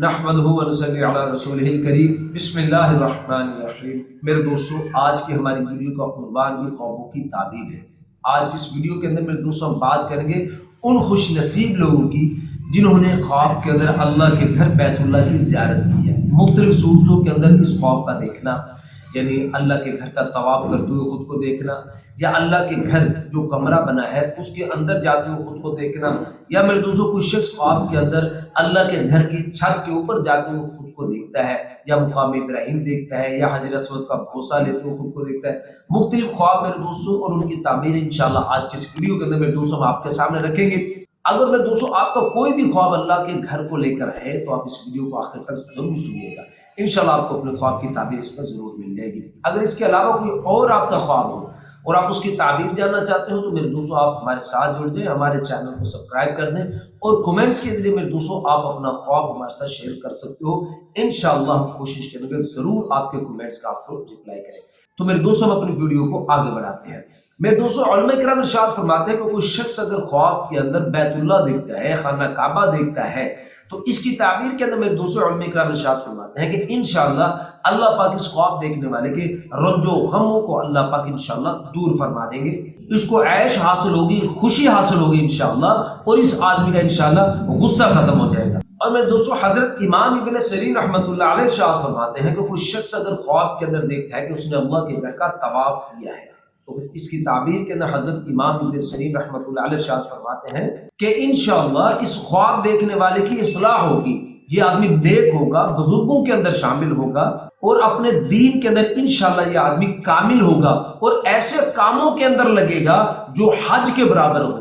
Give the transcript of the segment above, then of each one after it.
نحمدہ و نصلی علی رسولہ الکریم بسم اللہ الرحمن الرحیم۔ میرے دوستو، آج کی ہماری ویڈیو کا عنوان بھی خوابوں کی تعبیر ہے۔ آج اس ویڈیو کے اندر میرے دوستو ہم بات کریں گے ان خوش نصیب لوگوں کی جنہوں نے خواب کے اندر اللہ کے گھر بیت اللہ کی زیارت کی ہے۔ مختلف صورتوں کے اندر اس خواب کا دیکھنا، یعنی اللہ کے گھر کا طواف کرتے ہوئے خود کو دیکھنا، یا اللہ کے گھر جو کمرہ بنا ہے اس کے اندر جاتے ہوئے خود کو دیکھنا، یا میرے دوستوں کوئی شخص خواب کے اندر اللہ کے گھر کی چھت کے اوپر جاتے ہوئے خود کو دیکھتا ہے، یا مقام ابراہیم دیکھتا ہے، یا حجر اسود کا بوسہ لیتے ہوئے خود کو دیکھتا ہے۔ مختلف خواب میرے دوستوں اور ان کی تعبیر انشاءاللہ آج کی اس ویڈیو کے اندر میرے دوستوں ہم آپ کے سامنے رکھیں گے۔ اگر میرے دوستوں آپ کا کوئی بھی خواب اللہ کے گھر کو لے کر ہے تو آپ اس ویڈیو کو آخر تک ضرور سنیے گا، انشاءاللہ آپ کو اپنے خواب کی تعبیر اس پر ضرور مل جائے گی۔ اگر اس کے علاوہ کوئی اور آپ کا خواب ہو اور آپ اس کی تعبیر جاننا چاہتے ہو تو میرے دوستوں آپ ہمارے ساتھ جڑ جائیں، ہمارے چینل کو سبسکرائب کر دیں اور کمنٹس کے ذریعے میرے دوستوں آپ اپنا خواب ہمارے ساتھ شیئر کر سکتے ہو۔ انشاءاللہ ہم کوشش کریں گے ضرور آپ کے کمنٹس کا آپ کو رپلائی کریں۔ تو میرے دوستوں ہم اپنی ویڈیو کو آگے بڑھاتے ہیں۔ میرے دوستوں علماء کرام ارشاد فرماتے ہیں کہ کوئی شخص اگر خواب کے اندر بیت اللہ دیکھتا ہے، خانہ کعبہ دیکھتا ہے، تو اس کی تعبیر کے اندر میرے دوستوں علماء کرام ارشاد فرماتے ہیں کہ انشاءاللہ اللہ پاک اس خواب دیکھنے والے کے رنج و غموں کو اللہ پاک انشاءاللہ دور فرما دیں گے، اس کو عیش حاصل ہوگی، خوشی حاصل ہوگی انشاءاللہ، اور اس آدمی کا انشاءاللہ غصہ ختم ہو جائے گا۔ اور میرے دوستوں حضرت امام ابن سیرین رحمۃ اللہ علیہ ارشاد فرماتے ہیں کہ کوئی شخص اگر خواب کے اندر دیکھتا ہے کہ اس نے اللہ کے گھر کا طواف کیا ہے تو اس کی تعبیر کے اندر حضرت امام ابن سیرین رحمۃ اللہ علیہ ارشاد فرماتے ہیں کہ انشاءاللہ اس خواب دیکھنے والے کی اصلاح ہوگی، یہ آدمی نیک ہوگا، بزرگوں کے اندر شامل ہوگا، اور اپنے دین کے اندر انشاءاللہ یہ آدمی کامل ہوگا اور ایسے کاموں کے اندر لگے گا جو حج کے برابر ہو،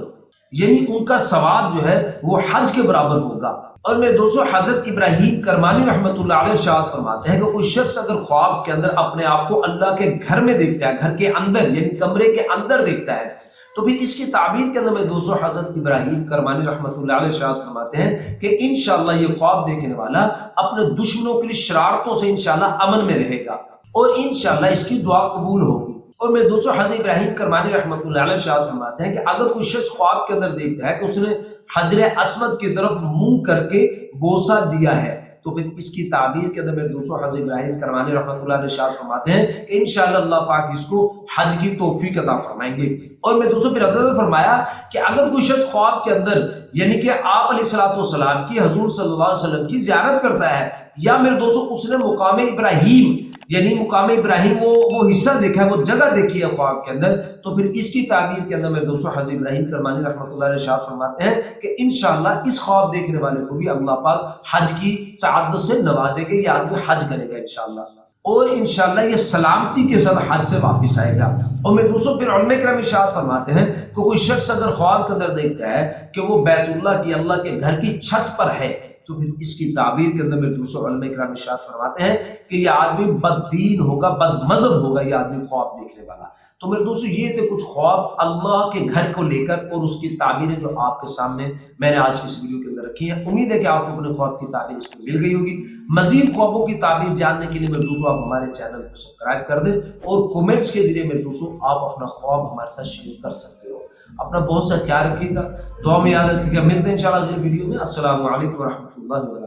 یعنی ان کا ثواب جو ہے وہ حج کے برابر ہوگا۔ اور میرے دوستوں حضرت ابراہیم کرمانی رحمۃ اللہ علیہ ارشاد فرماتے ہیں کہ کوئی شخص اگر خواب کے اندر اپنے آپ کو اللہ کے گھر میں دیکھتا ہے، گھر کے اندر یعنی کمرے کے اندر دیکھتا ہے، تو پھر اس کی تعبیر کے اندر میرے دوستوں حضرت ابراہیم کرمانی رحمۃ اللہ علیہ ارشاد فرماتے ہیں کہ انشاءاللہ یہ خواب دیکھنے والا اپنے دشمنوں کے لیے شرارتوں سے انشاءاللہ امن میں رہے گا اور انشاءاللہ اس کی دعا قبول ہوگی۔ اور میرے دوستوں حضرت ابراہیم کرمانی رحمۃ اللہ علیہ ارشاد فرماتے ہیں کہ اگر کوئی شخص خواب کے اندر دیکھتا ہے کہ اس نے حجر اسود کی طرف منہ کر کے بوسہ دیا ہے تو پھر اس کی تعبیر کے اندر میرے دوستوں حضرت ابراہیم کرمانی رحمۃ اللہ علیہ ارشاد فرماتے ہیں کہ انشاءاللہ اللہ پاک اس کو حج کی توفیق عطا فرمائیں گے۔ اور میرے دوستوں پھر حضرت نے فرمایا کہ اگر کوئی شخص خواب کے اندر یعنی کہ آپ علیہ الصلوۃ والسلام کی حضور صلی اللہ علیہ وسلم کی زیارت کرتا ہے، یا میرے دوستوں اس نے مقام ابراہیم یعنی مقام ابراہیم وہ حصہ دیکھا ہے، وہ جگہ دیکھی ہے خواب کے اندر، تو پھر اس کی تعبیر کے اندر میرے دوستوں حضرت ابراہیم کرمانی رحمۃ اللہ علیہ ارشاد فرماتے ہیں کہ انشاءاللہ اس خواب دیکھنے والے کو بھی اللہ پاک حج کی سعادت سے نوازے گا، یہ آدمی حج کرے گا انشاءاللہ، اور انشاءاللہ یہ سلامتی کے ساتھ حج سے واپس آئے گا۔ اور میرے دوستوں پھر علماء کرام ارشاد فرماتے ہیں کہ کوئی شخص اگر خواب کے اندر دیکھتا ہے کہ وہ بیت اللہ کی اللہ کے گھر کی چھت پر ہے تو پھر اس کی تعبیر کے اندر میرے دوستوں علماء کرام ارشاد فرماتے ہیں کہ یہ آدمی بد دین ہوگا، بد مذہب ہوگا، یہ آدمی خواب دیکھنے والا۔ تو میرے دوستوں یہ تھے کچھ خواب اللہ کے گھر کو لے کر اور اس کی تعبیریں جو آپ کے سامنے میں نے آج کی اس ویڈیو کے اندر رکھی ہیں۔ امید ہے کہ آپ کو اپنے خواب کی تعبیر اس میں مل گئی ہوگی۔ مزید خوابوں کی تعبیر جاننے کے لیے میرے دوستوں آپ ہمارے چینل کو سبسکرائب کر دیں اور کمنٹس کے ذریعے میرے دوستوں آپ اپنا خواب ہمارے ساتھ شیئر کر سکتے ہو۔ اپنا بہت سا خیال رکھیے گا، دعا میں یاد رکھیے گا۔ ملتے ہیں انشاءاللہ اگلی ویڈیو میں۔ السلام علیکم ورحمۃ اللہ وبرکاتہ۔